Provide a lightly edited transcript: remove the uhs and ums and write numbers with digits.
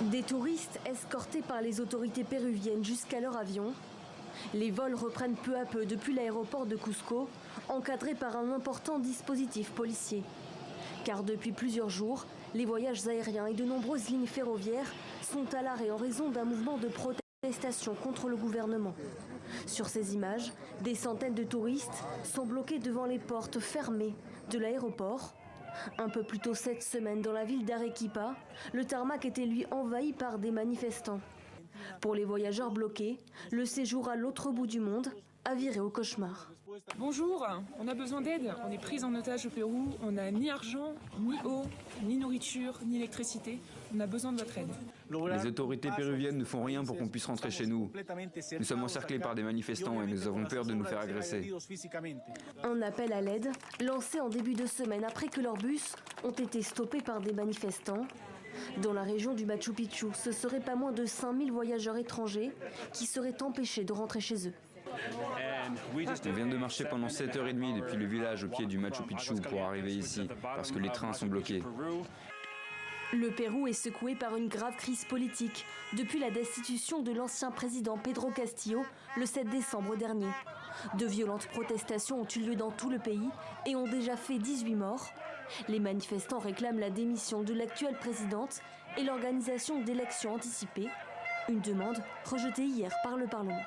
Des touristes escortés par les autorités péruviennes jusqu'à leur avion. Les vols reprennent peu à peu depuis l'aéroport de Cusco, encadrés par un important dispositif policier. Car depuis plusieurs jours, les voyages aériens et de nombreuses lignes ferroviaires sont à l'arrêt en raison d'un mouvement de protestation contre le gouvernement. Sur ces images, des centaines de touristes sont bloqués devant les portes fermées de l'aéroport. Un peu plus tôt cette semaine, dans la ville d'Arequipa, le tarmac était lui envahi par des manifestants. Pour les voyageurs bloqués, le séjour à l'autre bout du monde a viré au cauchemar. Bonjour, on a besoin d'aide. On est pris en otage au Pérou. On n'a ni argent, ni eau, ni nourriture, ni électricité. On a besoin de votre aide. Les autorités péruviennes ne font rien pour qu'on puisse rentrer chez nous. Nous sommes encerclés par des manifestants et nous avons peur de nous faire agresser. Un appel à l'aide lancé en début de semaine après que leurs bus ont été stoppés par des manifestants. Dans la région du Machu Picchu, ce serait pas moins de 5000 voyageurs étrangers qui seraient empêchés de rentrer chez eux. On vient de marcher pendant 7h30 depuis le village au pied du Machu Picchu pour arriver ici, parce que les trains sont bloqués. Le Pérou est secoué par une grave crise politique depuis la destitution de l'ancien président Pedro Castillo le 7 décembre dernier. De violentes protestations ont eu lieu dans tout le pays et ont déjà fait 18 morts. Les manifestants réclament la démission de l'actuelle présidente et l'organisation d'élections anticipées, une demande rejetée hier par le Parlement.